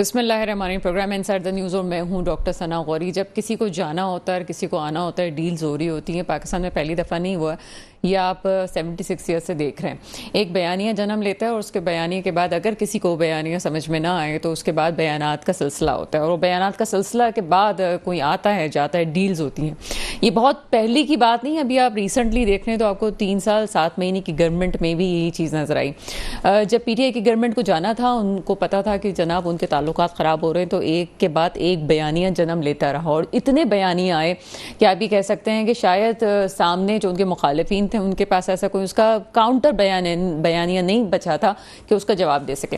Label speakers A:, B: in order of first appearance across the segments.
A: बिस्मिल्लाहिर्रहमानिर्रहीम। Programme inside the news और मैं हूं डॉक्टर सना गौरी। जब किसी को जाना होता है, किसी को आना होता है, डील्स हो रही होती हैं। पाकिस्तान में पहली दफ़ा नहीं हुआ, ये आप 76 ईयर से देख रहे हैं। एक बयानिया जन्म लेता है और उसके बयानिए के बाद अगर किसी को बयानिया समझ में ना आए तो उसके बाद बयानात का सिलसिला होता है, और वो बयानात का सिलसिला के बाद कोई आता है जाता है, डील्स होती हैं। ये बहुत पहले की बात नहीं है, अभी आप रिसेंटली देख रहे हैं तो आपको 3 साल 7 महीने की गवर्नमेंट में भी यही चीज़ नजर आई। जब पीटीआई की गवर्नमेंट को जाना था, उनको पता था कि जनाब उनके ताल्लुकात ख़राब हो रहे हैं, तो एक के बाद एक बयानिया जन्म लेता रहा और इतने बयानिया आए कि आप भी कह सकते हैं कि शायद सामने जो उनके मुखालिफिन थे उनके पास ऐसा कोई उसका काउंटर बयानिया नहीं बचा था कि उसका जवाब दे सके।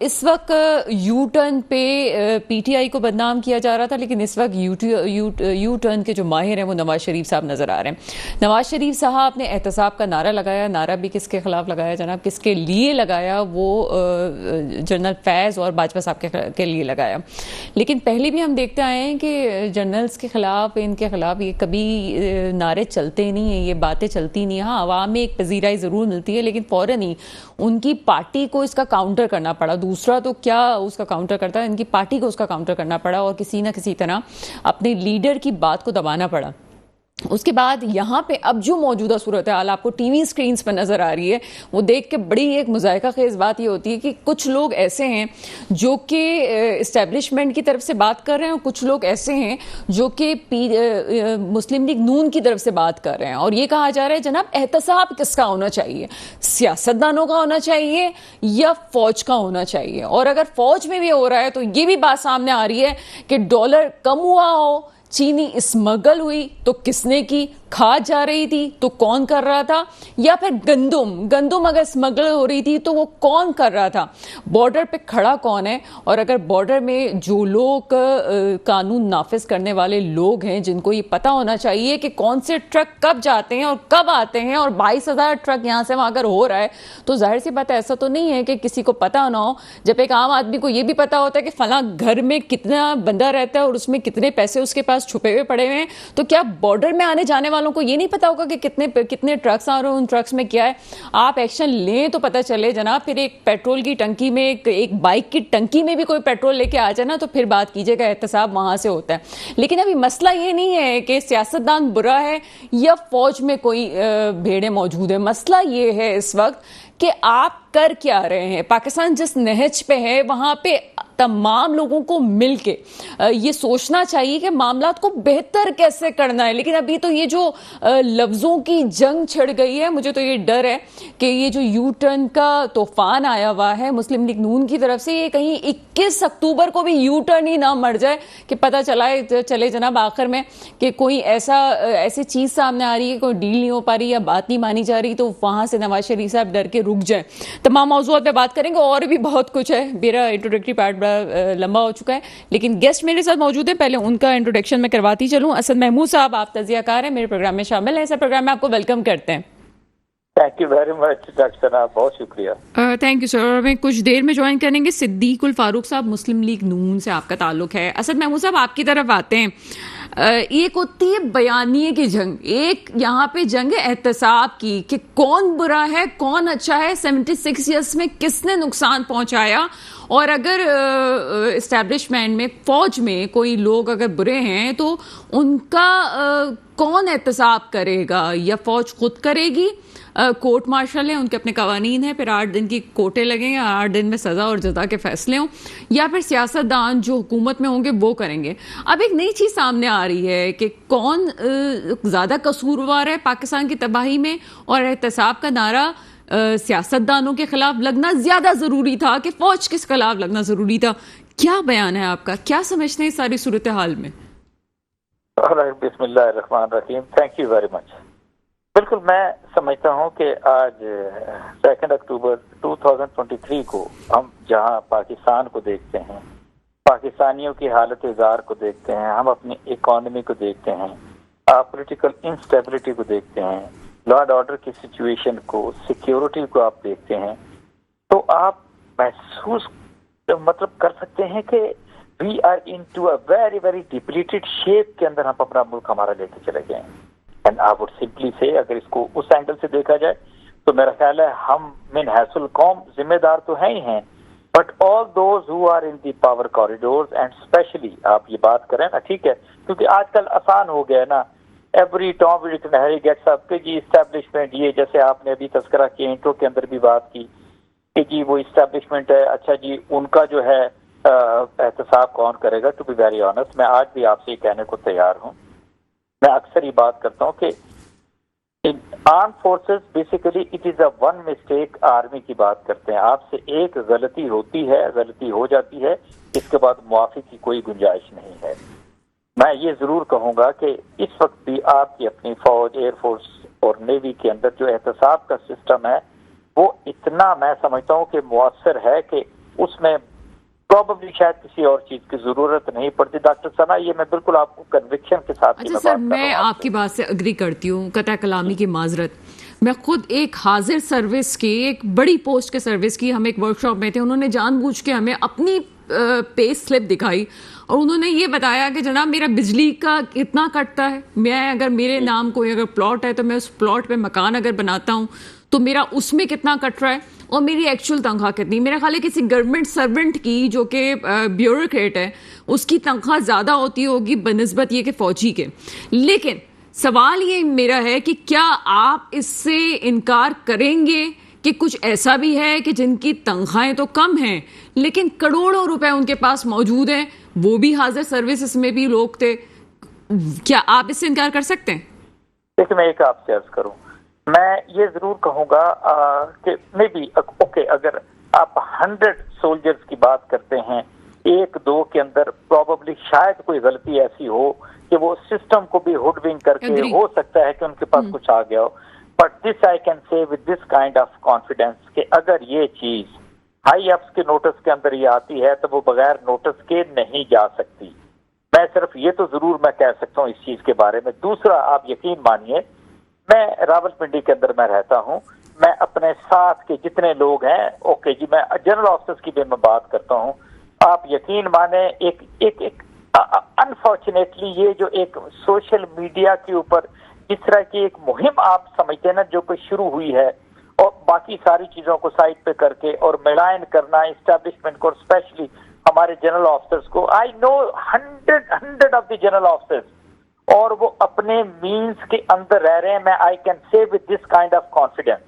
A: इस वक्त यू टर्न पे पीटीआई को बदनाम किया जा रहा था, लेकिन इस वक्त यू टर्न के जो माहिर हैं वो नवाज शरीफ साहब नजर आ रहे हैं। नवाज शरीफ साहब ने एहतसाब का नारा लगाया। नारा भी किसके खिलाफ लगाया जनाब, किसके लिए लगाया? वो जनरल फैज़ और बाजवा साहब के लिए लगाया। लेकिन पहले भी हम देखते आए हैं कि जनरल्स के खिलाफ, इनके खिलाफ ये कभी नारे चलते नहीं हैं, ये बातें चलती नहीं। हाँ, आवाम में एक पजीराई ज़रूर मिलती है, लेकिन फ़ौरन ही उनकी पार्टी को इसका काउंटर करना पड़ा। दूसरा तो क्या उसका काउंटर करता है, इनकी पार्टी को उसका काउंटर करना पड़ा और किसी न किसी तरह अपने लीडर की बात को दबाना पड़ा। उसके बाद यहाँ पे अब जो मौजूदा सूरत हाल आपको टीवी स्क्रीन्स पर नज़र आ रही है, वो देख के बड़ी एक मुज़ायका खेज़ बात ये होती है कि कुछ लोग ऐसे हैं जो कि इस्टेब्लिशमेंट की तरफ से बात कर रहे हैं और कुछ लोग ऐसे हैं जो कि मुस्लिम लीग नून की तरफ से बात कर रहे हैं। और ये कहा जा रहा है जनाब एहतसाब किसका होना चाहिए, सियासतदानों का होना चाहिए या फौज का होना चाहिए? और अगर फौज में भी हो रहा है तो ये भी बात सामने आ रही है कि डॉलर कम हुआ हो, चीनी स्मगल हुई तो किसने की, खाद जा रही थी तो कौन कर रहा था, या फिर गंदुम अगर स्मगल हो रही थी तो वो कौन कर रहा था? बॉर्डर पे खड़ा कौन है? और अगर बॉर्डर में जो लोग कानून नाफिज करने वाले लोग हैं, जिनको ये पता होना चाहिए कि कौन से ट्रक कब जाते हैं और कब आते हैं, और 22,000 ट्रक यहाँ से वहां अगर हो रहा है तो जाहिर सी बात है ऐसा तो नहीं है कि किसी को पता ना हो। जब एक आम आदमी को ये भी पता होता है कि फला घर में कितना बंदा रहता है और उसमें कितने पैसे उसके पास छुपे हुए पड़े हुए हैं, तो क्या बॉर्डर में आने जाने वालों को ये नहीं पता होगा कि कितने ट्रक्स आ रहे हैं, उन ट्रक्स में क्या है? आप एक्शन लें तो पता चले जनाब। फिर एक पेट्रोल की टंकी में, एक बाइक की टंकी में भी कोई पेट्रोल लेके आ जाए ना, तो फिर बात कीजिएगा, एहतसाब वहां से होता है। लेकिन अभी मसला ये नहीं है कि सियासतदान बुरा है या फौज में कोई भेड़े मौजूद है। मसला ये है इस वक्त कि आप कर क्या रहे हैं। पाकिस्तान जिस नहज पे है वहां पे तमाम लोगों को मिलके ये सोचना चाहिए कि मामलात को बेहतर कैसे करना है। लेकिन अभी तो ये जो लफ्जों की जंग छिड़ गई है, मुझे तो ये डर है कि ये जो यू टर्न का तूफान आया हुआ है मुस्लिम लीग नून की तरफ से, ये कहीं 21 अक्टूबर को भी यू टर्न ही ना मर जाए कि पता चले जनाब आखिर में कि कोई ऐसी चीज सामने आ रही है, कोई डील नहीं हो पा रही या बात नहीं मानी जा रही, तो वहां से नवाज शरीफ साहब डर के रुक जाए। तमाम मौजूद पे बात करेंगे, और भी बहुत कुछ है। मेरा इंट्रोडक्टरी पार्ट लंबा हो चुका है, लेकिन गेस्ट मेरे साथ मौजूद है, पहले उनका इंट्रोडक्शन मैं करवाती चलूं। असद महमूद साहब, आप तजियाकार हैं, मेरे प्रोग्राम में शामिल हैं। ऐसा प्रोग्राम में आपको वेलकम करते हैं।
B: Thank you very much doctor साहब, बहुत शुक्रिया।
A: Thank you sir. हमें कुछ देर में ज्वाइन करेंगे सिद्दीकुल फारूक साहब, मुस्लिम लीग नून से आपका ताल्लुक है। असद महमूद साहब, आपकी तरफ आते हैं। एक होती है बयानिए की जंग, एक यहाँ पे जंग है एहतसाब की कि कौन बुरा है कौन अच्छा है, 76 ईयर्स में किसने नुकसान पहुंचाया। और अगर इस्टेब्लिशमेंट में, फौज में कोई लोग अगर बुरे हैं तो उनका कौन एहतसाब करेगा? या फौज खुद करेगी? कोर्ट मार्शल है, उनके अपने कवानीन हैं, फिर 8 दिन की कोटे लगेंगे, 8 दिन में सजा और जजा के फैसले हों, या फिर सियासतदान जो हुकूमत में होंगे वो करेंगे। अब एक नई चीज सामने आ रही है कि कौन ज्यादा कसूरवार है पाकिस्तान की तबाही में, और एहतसाब का नारा सियासतदानों के खिलाफ लगना ज्यादा जरूरी था कि फौज के खिलाफ लगना जरूरी था। क्या बयान है आपका, क्या समझते हैं इस सारी सूरत हाल में?
B: बिस्मिल्लाहिर्रहमानिर्रहीम, थैंक यू वेरी मच। बिल्कुल, मैं समझता हूँ कि आज 2 अक्टूबर 2023 को हम जहाँ पाकिस्तान को देखते हैं, पाकिस्तानियों की हालत इज़ार को देखते हैं, हम अपनी इकोनॉमी को देखते हैं, पॉलिटिकल इंस्टेबिलिटी को देखते हैं, लॉ एंड ऑर्डर की सिचुएशन को, सिक्योरिटी को आप देखते हैं, तो आप महसूस मतलब कर सकते हैं कि we are into a very very depleted shape के अंदर हम अपना मुल्क हमारा लेके चले गए हैं। एंड आई वुड सिंपली से, अगर इसको उस एंगल से देखा जाए तो मेरा ख्याल है हम मिन हैसुल कौम जिम्मेदार तो हैं ही हैं, but all those who are in the power corridors and specially आप ये बात करें ना, ठीक है, क्योंकि आजकल आसान हो गया है ना, every Tom Dick and Harry gets up कि जी इस्टेब्लिशमेंट, ये जैसे आपने अभी तस्करा किया, इंट्रो के अंदर भी बात की कि जी वो इस्टेब्लिशमेंट है, अच्छा जी उनका जो है एहतसाब कौन करेगा। टू बी वेरी ऑनेस्ट, मैं आज भी आपसे कहने को तैयार हूँ, मैं अक्सर ही बात करता हूँ कि इन arm forces basically it is a one mistake. Army की बात करते हैं, आपसे एक गलती होती है, गलती हो जाती है, इसके बाद मुआफी की कोई गुंजाइश नहीं है। मैं ये जरूर कहूंगा कि इस वक्त भी आपकी अपनी फौज, एयरफोर्स और नेवी के अंदर जो एहतसाब का सिस्टम है वो इतना मैं समझता हूँ कि मुअस्सर है कि उसमें प्रॉबली शायद किसी और चीज की जरूरत नहीं पड़ती। डॉक्टर सना, ये मैं बिल्कुल आपको कन्विक्शन के साथ
A: अच्छा सर, मैं आपकी बात से अग्री करती हूँ, कतई कलामी की माजरत। मैं खुद एक हाजिर सर्विस की, एक बड़ी पोस्ट के सर्विस की, हम एक वर्कशॉप में थे, उन्होंने जानबूझ के हमें अपनी पे स्लिप दिखाई और उन्होंने ये बताया कि जनाब मेरा बिजली का कितना कटता है, मैं अगर मेरे नाम कोई अगर प्लॉट है तो मैं उस प्लॉट पे मकान अगर बनाता हूँ तो मेरा उसमें कितना कट रहा है और मेरी एक्चुअल तनख्वाह कितनी। मेरा ख्याल है किसी गवर्नमेंट सर्वेंट की जो कि ब्यूरोक्रेट है उसकी तनख्वाह ज़्यादा होती होगी बनिस्बत ये कि फौजी के। लेकिन सवाल ये मेरा है कि क्या आप इससे इनकार करेंगे कि कुछ ऐसा भी है कि जिनकी तनख्वाहें तो कम हैं लेकिन करोड़ों रुपए उनके पास मौजूद हैं, वो भी हाजिर सर्विसेज में भी लोग थे, क्या आप इससे इनकार कर सकते हैं?
B: देखिए, मैं एक आपसे अर्ज करूं, मैं ये जरूर कहूंगा कि मे बी ओके, अगर आप 100 सोल्जर्स की बात करते हैं, एक दो के अंदर प्रॉबली शायद कोई गलती ऐसी हो कि वो सिस्टम को भी हुडविंग करके हो सकता है कि उनके पास कुछ आ गया हो। But this I can say with this kind of confidence कि अगर ये चीज हाई अप्स के नोटिस के अंदर ये आती है तो वो बगैर नोटिस के नहीं जा सकती। मैं सिर्फ ये तो जरूर मैं कह सकता हूँ इस चीज के बारे में। दूसरा, आप यकीन मानिए, मैं रावलपिंडी के अंदर मैं रहता हूँ, मैं अपने साथ के जितने लोग हैं, ओके जी, मैं जनरल ऑफिसर्स की भी मैं बात करता हूँ, आप यकीन माने एक अनफॉर्चुनेटली ये जो एक सोशल मीडिया के ऊपर जिस तरह की एक मुहिम आप समझते हैं ना जो कि शुरू हुई है, और बाकी सारी चीजों को साइड पे करके और मिलान करना एस्टेब्लिशमेंट को, स्पेशली हमारे जनरल ऑफिसर्स को, I know 100 of the general officers, और वो अपने मीन्स के अंदर रह रहे हैं। मैं I can say with this kind of confidence.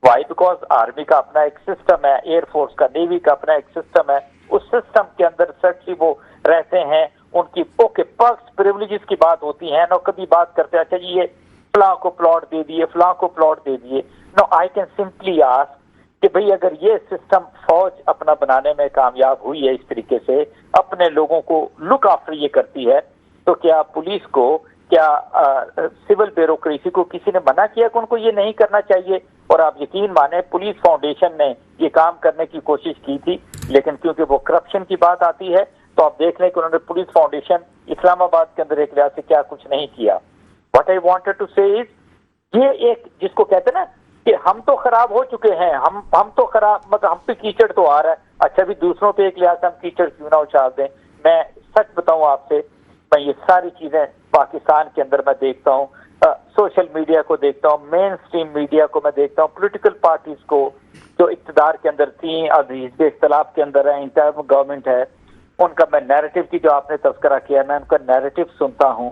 B: Why? Because army का अपना एक सिस्टम है, एयरफोर्स का, नेवी का अपना एक सिस्टम है, उस सिस्टम के अंदर सर्टली वो रहते हैं, उनकी ओके पर्क्स प्रिविलेजेस की बात होती है ना, कभी बात करते हैं अच्छा जी ये फलां को प्लॉट दे दिए, फलां को प्लॉट दे दिए। No, I can simply ask कि भाई अगर ये सिस्टम फौज अपना बनाने में कामयाब हुई है, इस तरीके से अपने लोगों को लुक आफ्टर ये करती है, तो क्या पुलिस को, क्या सिविल ब्यूरोक्रेसी को किसी ने मना किया कि उनको ये नहीं करना चाहिए? और आप यकीन माने पुलिस फाउंडेशन ने ये काम करने की कोशिश की थी, लेकिन क्योंकि वो करप्शन की बात आती है तो आप देख लें कि उन्होंने पुलिस फाउंडेशन इस्लामाबाद के अंदर एक लिहाज से क्या कुछ नहीं किया। व्हाट आई वांटेड टू से इज, ये एक जिसको कहते हैं ना कि हम तो खराब हो चुके हैं, हम तो खराब, मतलब हम पे कीचड़ तो आ रहा है, अच्छा भी दूसरों पे एक लिहाज से हम कीचड़ क्यों ना उछाल दें। मैं सच बताऊं आपसे, मैं ये सारी चीजें पाकिस्तान के अंदर मैं देखता हूँ, सोशल मीडिया को देखता हूँ, मेन स्ट्रीम मीडिया को मैं देखता हूँ, पॉलिटिकल पार्टीज को जो इक़्तिदार के अंदर थी, अब हिज़्ब इख्तिलाफ के अंदर है, इंटर्म गवर्नमेंट है, उनका मैं नैरेटिव की जो आपने तस्करा किया, मैं उनका नैरेटिव सुनता हूँ,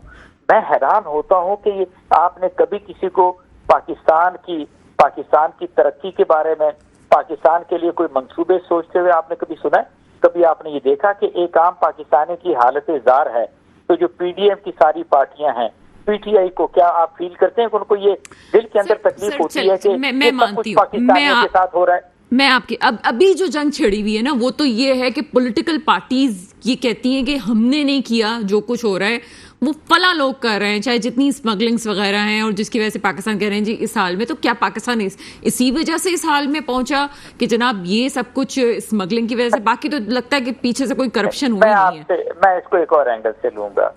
B: मैं हैरान होता हूँ कि आपने कभी किसी को पाकिस्तान की तरक्की के बारे में, पाकिस्तान के लिए कोई मंसूबे सोचते हुए आपने कभी सुना है? कभी आपने ये देखा कि एक आम पाकिस्तानी की हालत ज़ार है तो जो पीडीएम की सारी पार्टियां हैं, पीटीआई को, क्या आप फील करते हैं कि उनको ये दिल के अंदर तकलीफ होती है कि
A: मैं मानती हूँ
B: पाकिस्तानियों के साथ हो रहा है?
A: मैं आपकी अभी जो जंग छिड़ी हुई है ना, वो तो ये है कि पॉलिटिकल पार्टीज ये कहती हैं कि हमने नहीं किया, जो कुछ हो रहा है वो फला लोग कर रहे हैं, चाहे जितनी स्मगलिंग्स वगैरह हैं, और जिसकी वजह से पाकिस्तान कह रहे हैं जी इस हाल में। तो क्या पाकिस्तान इसी वजह से इस हाल में पहुंचा कि जनाब ये सब कुछ स्मगलिंग की वजह से? बाकी तो लगता है कि पीछे से कोई करप्शन हुई नहीं है।
B: मैं इसको एक और एंगल से लूंगा।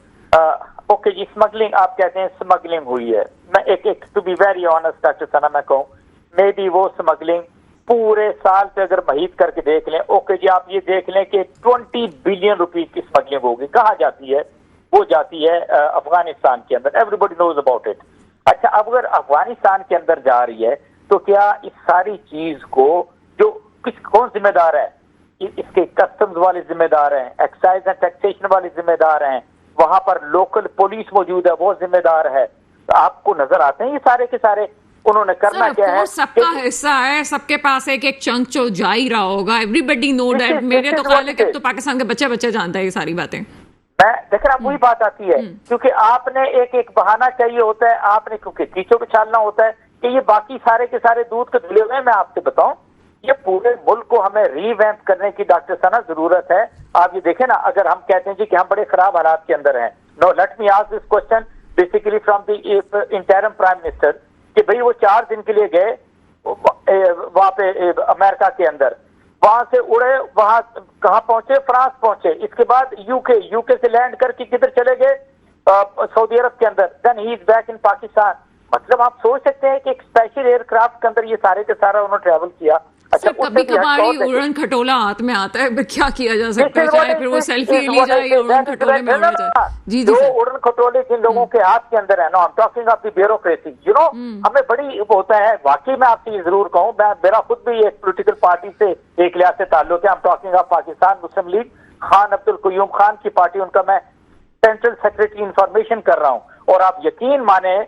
B: ओके जी, स्मगलिंग आप कहते हैं, स्मगलिंग हुई है। मैं एक to be very honest doctor सना, मैं कहूँ मे बी वो स्मगलिंग पूरे साल पे अगर महित करके देख लें, ओके जी, आप ये देख लें कि 20 बिलियन रुपीज की स्मगलिंग होगी। कहाँ जाती है? वो जाती है अफगानिस्तान के अंदर। Everybody knows about it. अच्छा, अब अगर अफगानिस्तान के अंदर जा रही है तो क्या इस सारी चीज को जो कौन जिम्मेदार है? इसके कस्टम्स वाले जिम्मेदार हैं, एक्साइज एंड टैक्सेशन वाले जिम्मेदार हैं, वहां पर लोकल पुलिस मौजूद है, वो जिम्मेदार है। तो आपको नजर आते हैं ये सारे के सारे। उन्होंने करना क्या है,
A: सबका हिस्सा है, सबके पास एक एक चंक जो जा ही रहा होगा। Everybody know that. मेरे तो ख्याल है कि अब तो पाकिस्तान के बच्चे बच्चे जानता है ये सारी बातें।
B: मैं देख रहा, वही बात आती है, क्योंकि आपने एक एक बहाना चाहिए होता है, आपने क्योंकि कीचड़ उछालना होता है कि ये बाकी सारे के सारे दूध के धुले हुए। मैं आपसे बताऊं, ये पूरे मुल्क को हमें रीवैम्प करने की डॉक्टर सना जरूरत है। आप ये देखें ना, अगर हम कहते हैं जी कि हम बड़े खराब हालात के अंदर हैं, no, let me ask this question basically from the interim prime minister, कि भाई वो 4 दिन के लिए गए वहां पे अमेरिका के अंदर, वहां से उड़े, वहां कहां पहुंचे, फ्रांस पहुंचे, इसके बाद यूके से लैंड करके किधर चले गए, सऊदी अरब के अंदर, then he is back in Pakistan. मतलब आप सोच सकते हैं कि एक स्पेशल एयरक्राफ्ट के अंदर ये सारे के सारा उन्होंने ट्रेवल किया। अच्छा,
A: कभी कभार उड़न खटोला हाथ में आता है, क्या किया जा सकता है, चाहे फिर वो सेल्फी ली जाए या उड़न खटोले में उड़ा जाए। जी
B: जो उड़न खटोले जिन लोगों के हाथ के अंदर है ना, आई am talking of the bureaucracy, you know, हमें बड़ी होता है। वाकई मैं आपसे ये जरूर कहूं, मेरा खुद भी एक पॉलिटिकल पार्टी से एक लिहाज से ताल्लुक है। I am talking of Pakistan Muslim League, Khan Abdul Qayyum Khan की पार्टी, उनका मैं सेंट्रल सेक्रेटरी इंफॉर्मेशन कर रहा हूं। और आप यकीन माने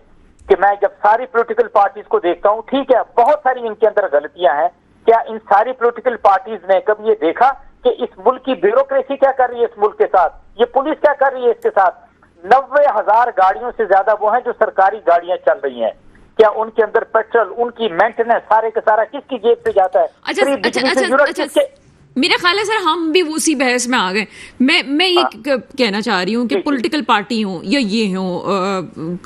B: कि मैं जब सारी पॉलिटिकल पार्टीज को देखता हूं, ठीक है बहुत सारी इनके अंदर गलतियां हैं, क्या इन सारी पॉलिटिकल पार्टीज ने कभी ये देखा कि इस मुल्क की ब्यूरोक्रेसी क्या कर रही है इस मुल्क के साथ, ये पुलिस क्या कर रही है इसके साथ? 90,000 गाड़ियों से ज्यादा वो हैं जो सरकारी गाड़ियां चल रही हैं, क्या उनके अंदर पेट्रोल, उनकी मेंटेनेंस सारे का सारा किसकी जेब से जाता है?
A: अच्छा, मेरा ख्याल है सर हम भी उसी बहस में आ गए। मैं ये कहना चाह रही हूँ कि पॉलिटिकल पार्टी हो या ये हो,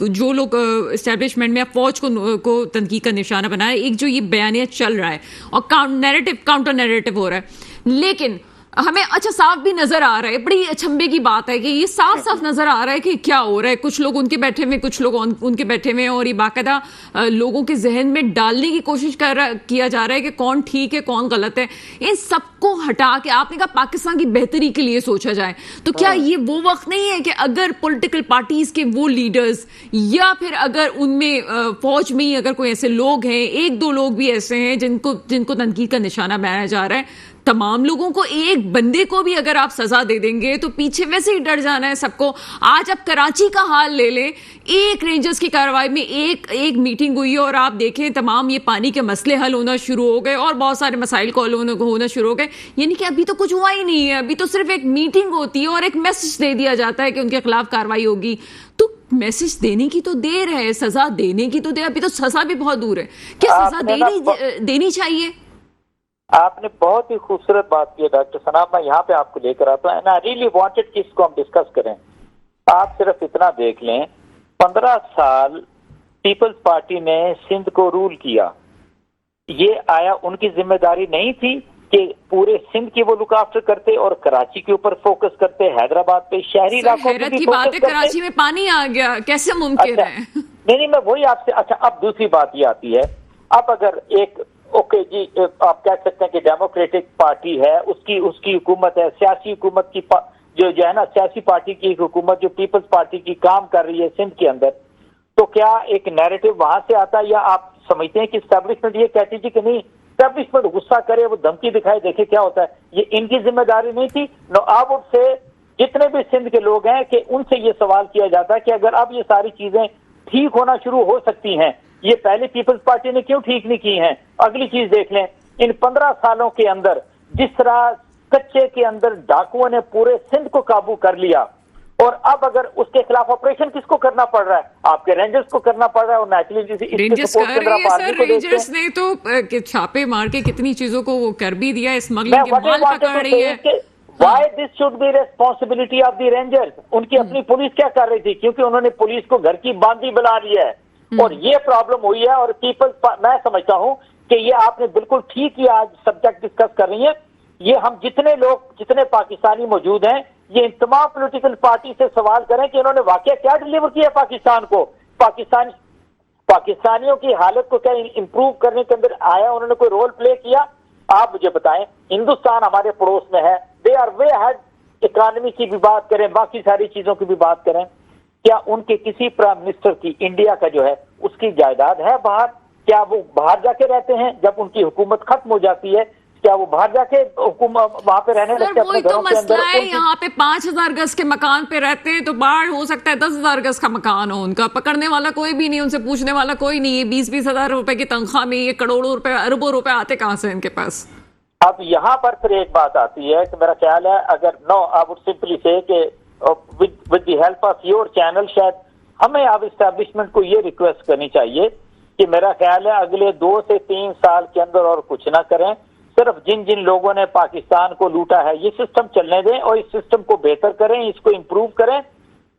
A: जो लोग एस्टेब्लिशमेंट में या फौज को तनकीद का निशाना बनाया, एक जो ये बयानिया चल रहा है और काउंटर नैरेटिव हो रहा है, लेकिन हमें अच्छा साफ भी नजर आ रहा है, बड़ी अचंभे की बात है कि ये साफ साफ नजर आ रहा है कि क्या हो रहा है। कुछ लोग उनके बैठे हुए, कुछ लोग उनके बैठे हुए, और ये बाकायदा लोगों के जहन में डालने की कोशिश किया जा रहा है कि कौन ठीक है कौन गलत है। इन सबको हटा के आपने कहा पाकिस्तान की बेहतरी के लिए सोचा जाए, तो क्या ये वो वक्त नहीं है कि अगर पॉलिटिकल पार्टीज के वो लीडर्स या फिर अगर उनमें फौज में ही अगर कोई ऐसे लोग हैं, 1-2 लोग भी ऐसे हैं जिनको तनकीद का निशाना बनाया जा रहा है, तमाम लोगों को, एक बंदे को भी अगर आप सजा दे देंगे तो पीछे वैसे ही डर जाना है सबको। आज आप कराची का हाल ले लें, एक रेंजर्स की कार्रवाई में एक मीटिंग हुई और आप देखें तमाम ये पानी के मसले हल होना शुरू हो गए और बहुत सारे मसाइल को होना शुरू हो गए। यानी कि अभी तो कुछ हुआ ही नहीं है, अभी तो सिर्फ एक मीटिंग होती है और एक मैसेज दे दिया जाता है कि उनके खिलाफ कार्रवाई होगी। तो मैसेज देने की तो देर है, सजा देने की तो देर, अभी तो सजा भी बहुत दूर है। क्या सजा देनी चाहिए?
B: आपने बहुत ही खूबसूरत बात की है डॉक्टर सना, मैं यहाँ पे आपको लेकर आता हूँ। आई रियली वांटेड कि इसको हम डिस्कस करें। आप सिर्फ इतना देख लें, 15 साल पीपल्स पार्टी ने सिंध को रूल किया, ये आया उनकी जिम्मेदारी नहीं थी कि पूरे सिंध की वो लुक आफ्टर करते और कराची के ऊपर फोकस करते, हैदराबाद पे, शहरी इलाकों पे भी
A: बात है, कराची में पानी आ गया, कैसे मुमकिन है?
B: नहीं, मैं वही आपसे, अच्छा अब दूसरी बात ये आती है, अब अगर एक ओके जी, आप कह सकते हैं कि डेमोक्रेटिक पार्टी है, उसकी हुकूमत है, सियासी हुकूमत की जो है ना, सियासी पार्टी की हुकूमत जो पीपल्स पार्टी की काम कर रही है सिंध के अंदर, तो क्या एक नैरेटिव वहां से आता है या आप समझते हैं कि एस्टेब्लिशमेंट ये कहती थी कि नहीं, एस्टेब्लिशमेंट गुस्सा करे, वो धमकी दिखाए, देखे क्या होता है? ये इनकी जिम्मेदारी नहीं थी। नो, अब से जितने भी सिंध के लोग हैं कि उनसे ये सवाल किया जाता है कि अगर अब ये सारी चीजें ठीक होना शुरू हो सकती हैं, ये पहले पीपल्स पार्टी ने क्यों ठीक नहीं की हैं? अगली चीज देख लें, इन 15 सालों के अंदर जिस तरह कच्चे के अंदर डाकुओं ने पूरे सिंध को काबू कर लिया, और अब अगर उसके खिलाफ ऑपरेशन किसको करना पड़ रहा है? आपके रेंजर्स को करना पड़ रहा है। और नेचुरली
A: रेंजर्स ने तो छापे मार के कितनी चीजों को वो कर भी दिया, स्मगलिंग के माल पकड़ रही है।
B: Why this should be responsibility of the rangers? उनकी अपनी पुलिस क्या कर रही थी? क्योंकि उन्होंने पुलिस को घर की बांदी बना लिया है और ये प्रॉब्लम हुई है। और मैं समझता हूं कि ये आपने बिल्कुल ठीक ही आज सब्जेक्ट डिस्कस कर रही है। ये हम जितने पाकिस्तानी मौजूद हैं, ये इन तमाम पॉलिटिकल पार्टी से सवाल करें कि इन्होंने वाकई क्या डिलीवर किया पाकिस्तान को, पाकिस्तानियों की हालत को क्या इंप्रूव करने के अंदर आया, उन्होंने कोई रोल प्ले किया? आप मुझे बताएं, हिंदुस्तान हमारे पड़ोस में है, they are way ahead, economy की भी बात करें, बाकी सारी चीजों की भी बात करें, क्या उनके किसी प्राइम मिनिस्टर की इंडिया का जो है उसकी जायदाद है बाहर? क्या वो बाहर जाके रहते हैं? जब उनकी हुकूमत खत्म हो जाती है, क्या वो बाहर जाके वहां पे रहने लगते
A: वही तो मसला है। यहाँ पे 5,000 गज के मकान पे रहते हैं तो बाहर हो सकता है 10,000 गज का मकान हो, उनका पकड़ने वाला कोई भी नहीं, उनसे पूछने वाला कोई नहीं है। 20-20 हजार रुपए की तनख्वाह में ये करोड़ों रुपए अरबों रुपए आते कहाँ से इनके पास?
B: अब यहाँ पर फिर एक बात आती है कि मेरा ख्याल है, अगर नो आई वुड सिंपली से कि with the help of your channel, शायद हमें अब इस्टेब्लिशमेंट को ये रिक्वेस्ट करनी चाहिए कि मेरा ख्याल है अगले 2 से 3 साल के अंदर और कुछ ना करें, सिर्फ जिन जिन लोगों ने पाकिस्तान को लूटा है ये सिस्टम चलने दें और इस सिस्टम को बेहतर करें, इसको इम्प्रूव करें।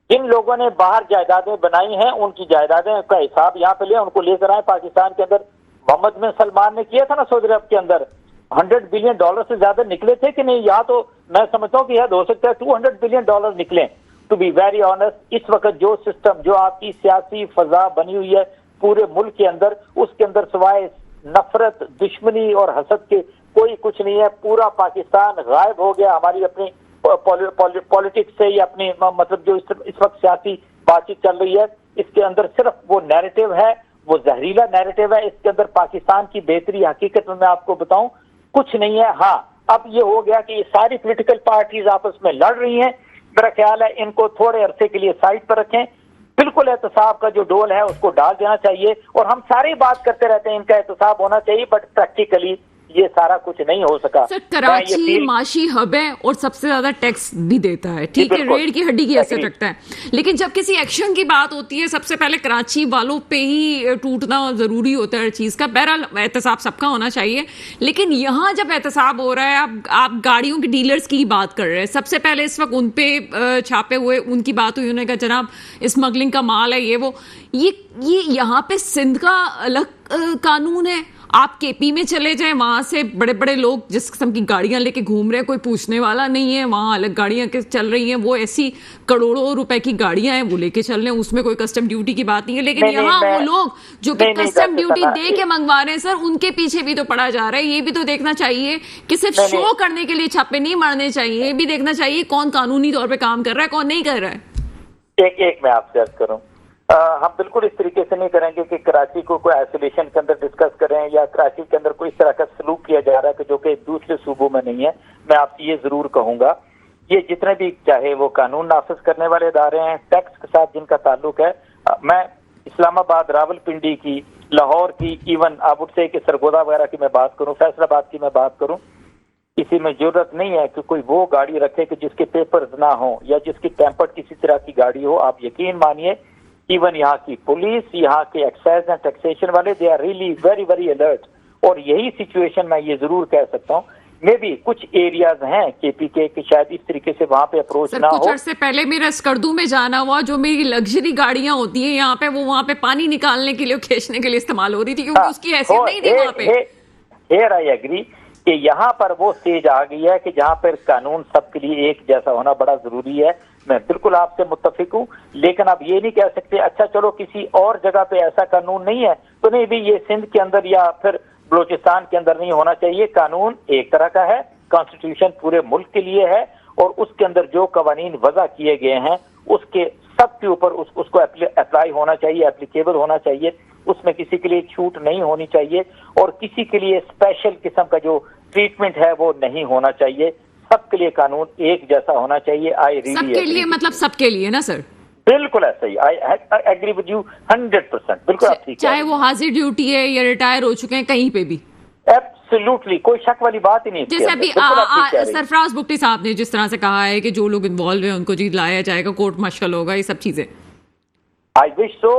B: जिन लोगों ने बाहर जायदादें बनाई हैं उनकी जायदादें का हिसाब यहाँ पे ले, उनको लेकर आए। पाकिस्तान के अंदर मोहम्मद बिन सलमान ने किया था ना सऊदी अरब के अंदर, $100 बिलियन से ज्यादा निकले थे कि नहीं? यहाँ तो मैं समझता हूँ कि यह हो सकता है $200 बिलियन निकले। टू बी वेरी ऑनेस्ट, इस वक्त जो सिस्टम, जो आपकी सियासी फजा बनी हुई है पूरे मुल्क के अंदर, उसके अंदर सिवाय नफरत, दुश्मनी और हसद के कोई कुछ नहीं है। पूरा पाकिस्तान गायब हो गया हमारी अपनी पॉलिटिक्स से, या अपनी मतलब जो इस वक्त सियासी बातचीत चल रही है इसके अंदर सिर्फ वो नैरेटिव है, वो जहरीला नैरेटिव है। इसके अंदर पाकिस्तान की बेहतरी हकीकत में मैं आपको बताऊं कुछ नहीं है। हाँ, अब ये हो गया कि ये सारी पॉलिटिकल पार्टीज आपस में लड़ रही हैं। मेरा ख्याल है इनको थोड़े अरसे के लिए साइड पर रखें, बिल्कुल एहतसाब का जो डोल है उसको डाल देना चाहिए। और हम सारी बात करते रहते हैं इनका एहतसाब होना चाहिए, बट प्रैक्टिकली ये सारा कुछ नहीं हो सका।
A: सर, कराची माशी हब है और सबसे ज्यादा टैक्स भी देता है, ठीक है, रीढ़ की हड्डी की हैसियत रखता है, लेकिन जब किसी एक्शन की बात होती है सबसे पहले कराची वालों पे ही टूटना जरूरी होता है हर चीज का। बहरहाल एहतसाब सबका होना चाहिए, लेकिन यहाँ जब एहतसाब हो रहा है, आप गाड़ियों के डीलर्स की बात कर रहे हैं, सबसे पहले इस वक्त उन पे छापे हुए उनकी बात हुई, उन्होंने कहा जनाब स्मगलिंग का माल है ये यहाँ पे सिंध का अलग कानून है। आप केपी में चले जाएं, वहां से बड़े बड़े लोग जिस किस्म की गाड़ियां लेके घूम रहे हैं, कोई पूछने वाला नहीं है। वहां अलग गाड़ियां चल रही हैं, वो ऐसी करोड़ों रुपए की गाड़ियां हैं वो लेके चल रहे हैं, उसमें कोई कस्टम ड्यूटी की बात नहीं है। लेकिन यहाँ वो लोग जो कि कस्टम ड्यूटी दे के मंगवा रहे हैं सर, उनके पीछे भी तो पड़ा जा रहा है। ये भी तो देखना चाहिए कि सिर्फ शो करने के लिए छापे नहीं मारने चाहिए, ये भी देखना चाहिए कौन कानूनी तौर पर काम कर रहा है, कौन नहीं कर रहा है।
B: एक मैं आपसे अर्ज करूं, हम बिल्कुल इस तरीके से नहीं करेंगे कि कराची को कोई आइसोलेशन के अंदर डिस्कस करें या कराची के अंदर कोई इस तरह का सलूक किया जा रहा है कि जो कि दूसरे सूबों में नहीं है। मैं आपसे ये जरूर कहूंगा, ये जितने भी चाहे वो कानून नाफिज करने वाले इदारे हैं, टैक्स के साथ जिनका ताल्लुक है, मैं इस्लामाबाद, रावलपिंडी की, लाहौर की, इवन आबुड से कि सरगोदा वगैरह की मैं बात करूं, फैसलाबाद की मैं बात करूं, किसी में जरूरत नहीं है कि कोई वो गाड़ी रखे कि जिसके पेपर्स ना हो या जिसकी टेम्पर्ड किसी तरह की गाड़ी हो। आप यकीन मानिए, इवन यहाँ की पुलिस, यहाँ के एक्साइज एंड टैक्सेशन वाले, they are really very very alert. और यही सिचुएशन मैं ये जरूर कह सकता हूँ, मे भी कुछ एरियाज हैं केपी के शायद इस तरीके से वहां पे अप्रोच ना हो।
A: कुछ अर्से पहले मेरा स्कर्दू में जाना हुआ, जो मेरी लग्जरी गाड़ियां होती हैं यहाँ पे, वो वहां पे पानी निकालने के लिए, खींचने के लिए इस्तेमाल हो रही थी, क्योंकि उसकी हैसियत नहीं थी वहां पे।
B: हियर आई एग्री कि यहाँ पर वो स्टेज आ गई है कि जहाँ पर कानून सबके लिए एक जैसा होना बड़ा जरूरी है। मैं बिल्कुल आपसे मुत्तफिक हूँ, लेकिन आप ये नहीं कह सकते अच्छा चलो किसी और जगह पे ऐसा कानून नहीं है तो नहीं भी ये सिंध के अंदर या फिर बलोचिस्तान के अंदर नहीं होना चाहिए। कानून एक तरह का है, कॉन्स्टिट्यूशन पूरे मुल्क के लिए है, और उसके अंदर जो कवानीन वज़ा किए गए हैं उसके सबके ऊपर उसको अप्लाई होना चाहिए, एप्लीकेबल होना चाहिए, उसमें किसी के लिए छूट नहीं होनी चाहिए और किसी के लिए स्पेशल किस्म का जो ट्रीटमेंट है वो नहीं होना चाहिए। सबके लिए कानून एक जैसा होना चाहिए। आई रियली
A: सबके लिए मतलब सबके लिए ना सर?
B: बिल्कुल ऐसा ही, आई एग्री विद यू 100%। बिल्कुल आप ठीक,
A: चाहे वो हाजिर ड्यूटी है या रिटायर हो चुके हैं, कहीं पे भी
B: एब्सोल्युटली कोई शक वाली बात ही नहीं।
A: जैसे अभी सरफराज बुख्ती साहब ने जिस तरह से कहा है कि जो लोग इन्वॉल्व है उनको जी लाया जाएगा, कोर्ट मार्शल होगा, ये सब चीजें
B: आई विश सो,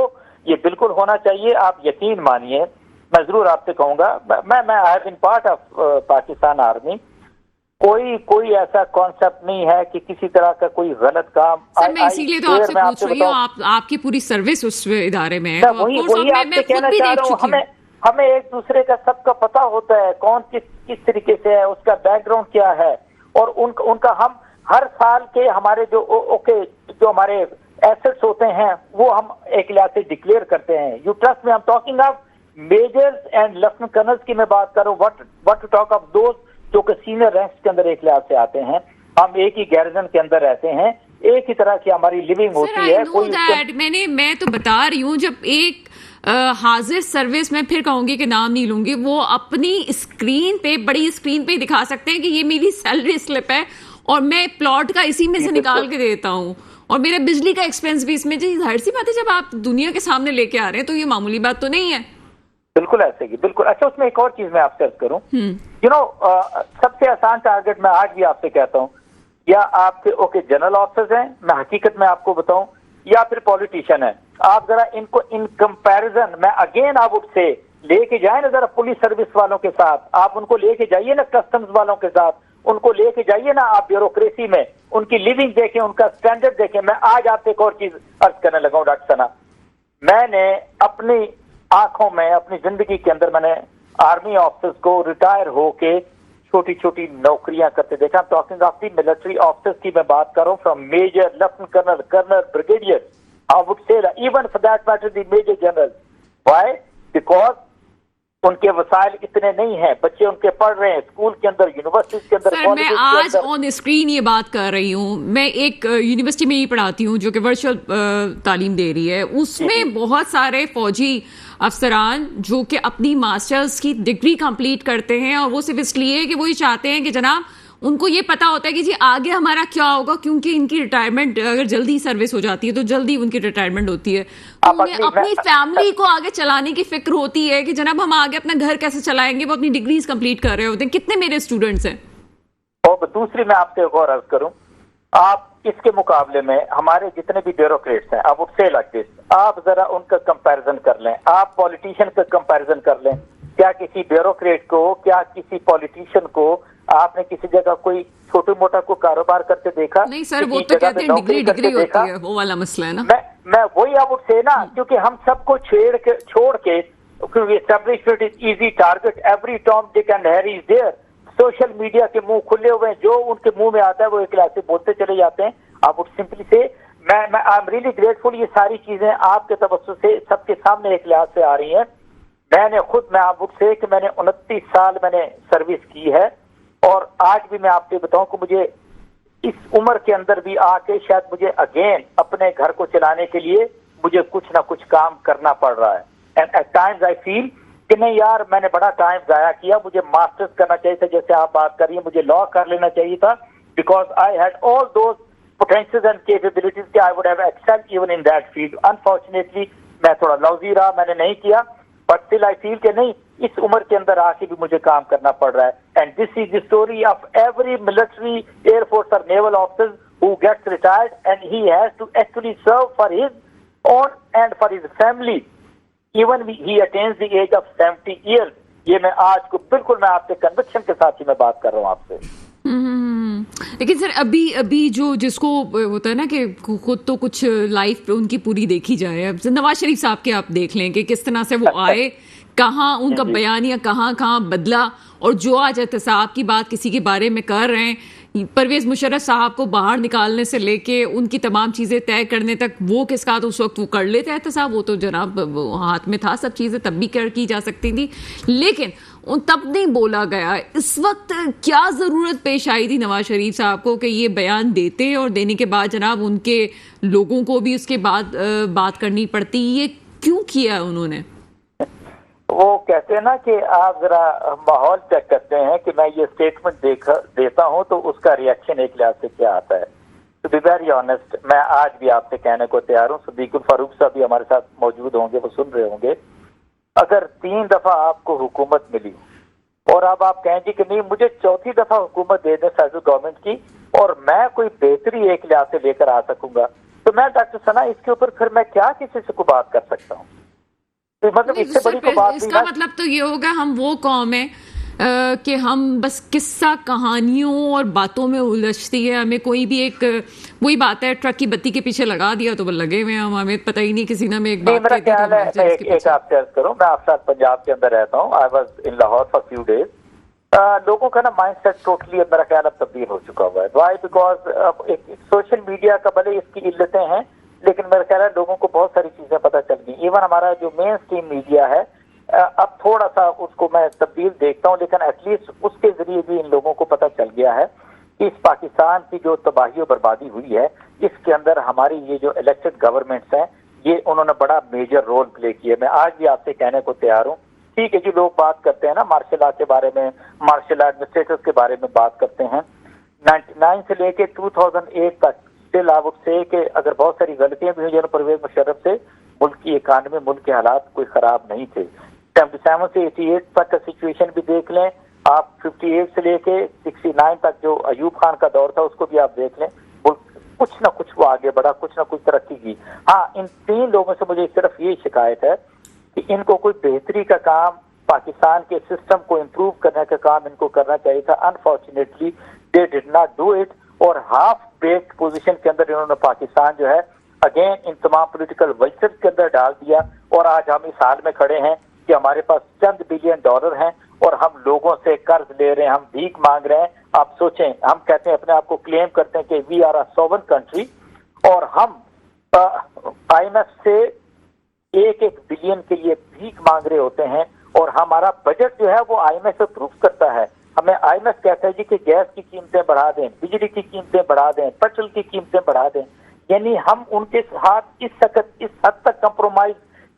B: ये बिल्कुल होना चाहिए। आप यकीन मानिए, मैं जरूर आपसे कहूंगा, मैं I have been part of Pakistan army, कोई ऐसा कॉन्सेप्ट नहीं है कि किसी तरह का कोई गलत काम।
A: सर मैं इसीलिए तो आपसे पूछ रही हूँ, आपकी पूरी सर्विस उस इदारे में है,
B: वही आपसे कहना चाह रहा हूँ। हमें एक दूसरे का सबका पता होता है, कौन किस तरीके से है, उसका बैकग्राउंड क्या है, और उनका हम हर साल के हमारे जो हमारे एसेट्स होते हैं वो हम एक लिहाज से डिक्लेयर करते हैं। You trust me, I am talking of measures and lieutenant colonel's की मैं बात करूँ, व्हाट टू टॉक ऑफ दोस्त जो कि सीनियर रैंक्स के अंदर एक लिहाज से आते हैं। हम एक ही गैरिजन के अंदर रहते हैं, एक ही तरह की हमारी लिविंग होती है। कोई
A: मैं तो बता रही हूँ, जब एक हाजिर सर्विस, मैं फिर कहूंगी कि नाम नहीं लूंगी, वो अपनी स्क्रीन पे, बड़ी स्क्रीन पे दिखा सकते हैं कि ये मेरी सैलरी स्लिप है और मैं प्लॉट का इसी में से निकाल के देता हूँ और मेरा बिजली का एक्सपेंस भी इसमें। जी जाहिर सी बात है, जब आप दुनिया के सामने लेके आ रहे हैं तो ये मामूली बात तो नहीं है।
B: बिल्कुल ऐसे ही, बिल्कुल। अच्छा, उसमें एक और चीज मैं आपसे अर्ज करूं, सबसे आसान टारगेट मैं आज भी आपसे कहता हूं, या आपके जनरल ऑफिसर्स हैं, मैं हकीकत में आपको बताऊं, या फिर पॉलिटिशियन है। आप जरा इनको इन कंपैरिजन, मैं अगेन आप उससे लेके जाए ना जरा पुलिस सर्विस वालों के साथ, आप उनको लेके जाइए ना कस्टम्स वालों के साथ, उनको लेके जाइए ना आप ब्यूरोक्रेसी में, उनकी लिविंग देखें, उनका स्टैंडर्ड देखें। मैं आज आपसे एक और चीज अर्ज करने लगा हूं डॉक्टर सना, मैंने अपनी आंखों में, अपनी जिंदगी के अंदर मैंने आर्मी ऑफिसर्स को रिटायर होके छोटी छोटी नौकरियां करते देखा। Talking of the military officers की मैं बात कर रहा हूं, from major, lieutenant colonel, colonel, brigadier, I would say even for that matter the major general. Why? Because उनके वसाइल इतने नहीं हैं, बच्चे उनके पढ़ रहे हैं स्कूल के अंदर, यूनिवर्सिटी के अंदर।
A: सर, मैं आज ऑन स्क्रीन ये बात कर रही हूँ, मैं एक यूनिवर्सिटी में ही पढ़ाती हूँ जो कि वर्चुअल तालीम दे रही है, उसमें बहुत सारे फौजी अफसरान जो कि अपनी मास्टर्स की डिग्री कंप्लीट करते हैं और वो सिर्फ इसलिए कि वो ये चाहते हैं कि जनाब उनको ये पता होता है कि जी आगे हमारा क्या होगा, क्योंकि इनकी रिटायरमेंट अगर जल्दी सर्विस हो जाती है तो जल्दी उनकी रिटायरमेंट होती है, तो उन्हें अपनी फैमिली को आगे चलाने की फिक्र होती है कि जनाब हम आगे अपना घर कैसे चलाएंगे। वो अपनी डिग्रीज कंप्लीट कर रहे होते हैं। कितने मेरे स्टूडेंट्स हैं।
B: और दूसरी मैं आपसे एक और अर्ज करूं, आप इसके मुकाबले में हमारे जितने भी ब्यूरोक्रेट्स हैं, आप उससे लाइक दिस, आप जरा उनका कंपैरिजन कर लें, आप पॉलिटिशियन का कंपैरिजन कर लें। क्या किसी ब्यूरोक्रेट को, क्या किसी पॉलिटिशियन को आपने किसी जगह कोई छोटे मोटा को कारोबार करते देखा?
A: नहीं सर, वो तो कहते हैं डिग्री होती है, वो वाला मसला है ना।
B: मैं वही आप उससे ना, क्योंकि हम सबको छोड़ के, क्योंकि establishment is easy target, every Tom Dick and Harry is there. Social media के मुंह खुले हुए हैं, जो उनके मुंह में आता है वो एक क्लास से बोलते चले जाते हैं। आप सिंपली से, मैं आई एम रियली ग्रेटफुल, ये सारी चीजें आपके तवज्जो से सबके सामने एक लिहाज से आ रही हैं। मैंने खुद, मैं आप से कि मैंने 29 साल मैंने सर्विस की है, और आज भी मैं आपसे बताऊं कि मुझे इस उम्र के अंदर भी आके शायद मुझे अगेन अपने घर को चलाने के लिए मुझे कुछ ना कुछ काम करना पड़ रहा है। And at times I feel कि नहीं यार, मैंने बड़ा टाइम जाया किया, मुझे मास्टर्स करना चाहिए था, जैसे आप बात कर रही हैं, मुझे लॉ कर लेना चाहिए था, because I had all those potentials and capabilities कि I would have excelled even in that field. Unfortunately मैं थोड़ा लॉजी रहा, मैंने नहीं किया, बट स्टिल आई फील कि नहीं, इस उम्र के अंदर आके भी मुझे काम करना पड़ रहा है। And this is the story of every military, air force और naval officer who gets retired and he has to actually serve for his own and for his family even he attends the age of 70 years. ये मैं आज को बिल्कुल, मैं आपसे conviction के साथ ही मैं बात कर रहा हूँ आपसे।
A: लेकिन सर अभी जो जिसको होता है ना कि खुद तो कुछ लाइफ उनकी पूरी देखी जाए, अब नवाज शरीफ साहब के आप देख लें कि किस तरह से वो आए, कहाँ उनका बयानिया कहाँ बदला, और जो आज एहतसाब की बात किसी के बारे में कर रहे हैं, परवेज मुशर्रफ साहब को बाहर निकालने से लेके उनकी तमाम चीज़ें तय करने तक, वो किस का तो उस वक्त वो कर लेते एहतसाब, वो तो जनाब हाथ में था सब चीज़ें, तब भी की जा सकती थी, लेकिन तब नहीं बोला गया। इस वक्त क्या ज़रूरत पेश आई थी नवाज शरीफ साहब को कि ये बयान देते और देने के बाद जनाब उनके लोगों को भी उसके बाद बात करनी पड़ती, ये क्यों किया उन्होंने?
B: वो कहते हैं ना कि आप जरा माहौल चेक करते हैं कि मैं ये स्टेटमेंट देता हूं तो उसका रिएक्शन एक लिहाज से क्या आता है। टू बी वेरी ऑनेस्ट, मैं आज भी आपसे कहने को तैयार हूं, सदीकुल फारूक साहब भी हमारे साथ मौजूद होंगे, वो सुन रहे होंगे, अगर 3 दफा आपको हुकूमत मिली और अब आप कहेंगे कि नहीं मुझे 4थी दफा हुकूमत दे दें फेडरल गवर्नमेंट की और मैं कोई बेहतरी एक लिहाज से लेकर आ सकूंगा, तो मैं डॉक्टर सना इसके ऊपर फिर मैं क्या किसी से को बात कर सकता हूँ? तो मतलब इससे बड़ी तो बात
A: इसका मतलब तो ये होगा हम वो कौम है कि हम बस किस्सा कहानियों और बातों में उलझती है, हमें कोई भी एक, वही बात है ट्रक की बत्ती के पीछे लगा दिया तो वो लगे हुए हम, हमें पता ही नहीं किसी ने में एक बात
B: मेरा ख्याल है। एक आपसे अर्ज करूं, मैं आपके साथ पंजाब के अंदर रहता हूं, I was in Lahore for few days. लोगों का ना माइंडसेट टोटली मेरा ख्याल अब तब्दील हो चुका हुआ है। वाई? बिकॉज एक सोशल मीडिया का भले इसकी इल्लतें हैं, लेकिन मेरा ख्याल है लोगों को बहुत सारी चीजें पता चल गई। इवन हमारा जो मेन स्ट्रीम मीडिया है अब थोड़ा सा उसको मैं तब्दील देखता हूं, लेकिन एटलीस्ट उसके जरिए भी इन लोगों को पता चल गया है इस पाकिस्तान की जो तबाही और बर्बादी हुई है, इसके अंदर हमारी ये जो इलेक्टेड गवर्नमेंट्स हैं, ये उन्होंने बड़ा मेजर रोल प्ले किया। मैं आज भी आपसे कहने को तैयार हूँ। ठीक है जी, लोग बात करते हैं ना मार्शल आर्ट के बारे में, मार्शल एडमिनिस्ट्रेटर्स के बारे में बात करते हैं। 99 से लेके 2008 तक स्टिल आई वुड से कि अगर बहुत सारी गलतियां भी हुई जनरल परवेज मुशर्रफ से, मुल्क की इकानमी, मुल्क के हालात कोई खराब नहीं थे। 77 से 88 तक का सिचुएशन भी देख लें आप, 58 से लेके 69 तक जो अयूब खान का दौर था उसको भी आप देख लें, मुल्क कुछ ना कुछ वो आगे बढ़ा, कुछ ना कुछ तरक्की की। हाँ, इन 3 लोगों से मुझे सिर्फ ये शिकायत है कि इनको कोई बेहतरी का काम, पाकिस्तान के सिस्टम को इम्प्रूव करने का काम इनको करना चाहिए था। Unfortunately they did not do it, और हाफ बेक्ड पोजीशन के अंदर इन्होंने पाकिस्तान जो है अगेन इन तमाम पॉलिटिकल वल्चर्स के अंदर डाल दिया। और आज हम इस हाल में खड़े हैं कि हमारे पास चंद बिलियन डॉलर हैं और हम लोगों से कर्ज ले रहे हैं, हम भीख मांग रहे हैं। आप सोचें, हम कहते हैं, अपने आप को क्लेम करते हैं कि we are a sovereign country, और हम IMF से 1-1 बिलियन के लिए भीख मांग रहे होते हैं, और हमारा बजट जो है वो IMF अप्रूव करता है। हमें IMF कहता है जी कि गैस की कीमतें बढ़ा दें, बिजली की कीमतें बढ़ा दें, पेट्रोल की कीमतें बढ़ा दें। यानी हम उनके साथ इस हद तक कंप्रोमाइज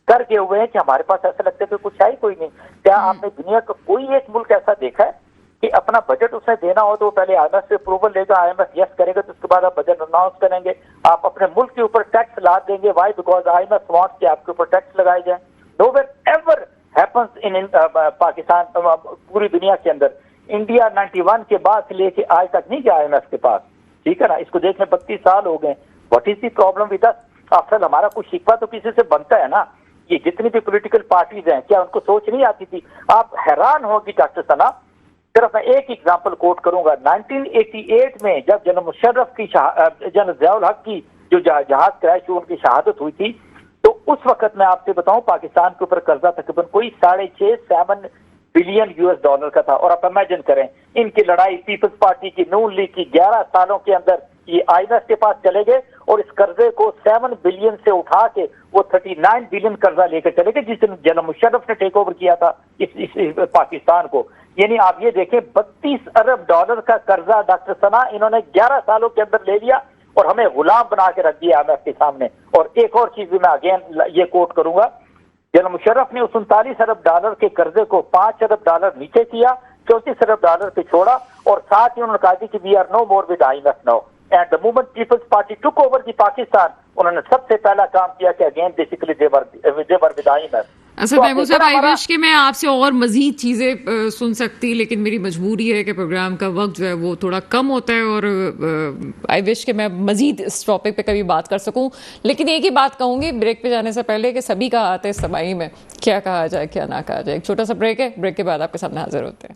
B: कर गए हुए हैं कि हमारे पास ऐसा लगता है कि कुछ है ही कोई नहीं। क्या आपने दुनिया का कोई एक मुल्क ऐसा देखा है कि अपना बजट उसने देना हो तो वो पहले IMF से अप्रूवल लेगा, IMF यस करेगा तो उसके बाद आप बजट अनाउंस करेंगे? आप अपने मुल्क के ऊपर टैक्स ला देंगे, वाई? बिकॉज IMF वांट्स कि आपके ऊपर टैक्स लगाए जाए। Nowhere ever happens in Pakistan, पूरी दुनिया के अंदर। इंडिया 91 के बाद से लेके आज तक नहीं गया IMF के पास, ठीक है ना? इसको देखने 32 साल हो गए। What is the problem with us? असल हमारा कुछ शिकवा तो किसी से बनता है ना। ये जितनी भी पॉलिटिकल पार्टीज हैं, क्या उनको सोच नहीं आती थी? आप हैरान होगी डॉक्टर सना, सिर्फ मैं एक एग्जांपल कोट करूंगा। 1988 में जब जनरल मुशर्रफ की जनरल ज़ियाउल हक की जो जहाज क्रैश हुई, उनकी शहादत हुई थी, तो उस वक्त मैं आपसे बताऊं पाकिस्तान के ऊपर कर्जा तकरीबन कोई 6.5-7 बिलियन US डॉलर का था। और आप इमेजिन करें, इनकी लड़ाई पीपल्स पार्टी की, नून लीग की, 11 सालों के अंदर ये IMF के पास चले गए और इस कर्जे को 7 बिलियन से उठा के वो 39 बिलियन कर्जा लेकर चले गए, जिस दिन जनरल मुशर्रफ ने टेक ओवर किया था इस पाकिस्तान को। यानी आप ये देखें, 32 अरब डॉलर का कर्जा डॉक्टर सना इन्होंने 11 सालों के अंदर ले लिया और हमें गुलाम बना के रख दिया IMF के सामने। और एक और चीज भी मैं अगेन ये कोट करूंगा, जनरल मुशर्रफ ने उस 39 अरब डॉलर के कर्जे को 5 अरब डॉलर नीचे किया, 34 अरब डॉलर पे छोड़ा, और साथ ही उन्होंने कहा कि we are no more with IMF now. And the moment Peoples Party took over the Pakistan, उन्होंने सबसे पहला काम किया कि again basically they were with IMF।
A: अच्छा महबूब साहब, आई विश कि मैं आपसे और मजीद चीज़ें सुन सकती, लेकिन मेरी मजबूरी है कि प्रोग्राम का वक्त जो है वो थोड़ा कम होता है, और आई विश कि मैं मजीद इस टॉपिक पे कभी बात कर सकूं। लेकिन एक ही बात कहूंगी ब्रेक पे जाने से पहले कि सभी का हाथ है इस समाई में, क्या कहा जाए क्या ना कहा जाए। एक छोटा सा ब्रेक है, ब्रेक के बाद आपके सामने हाजिर होते हैं।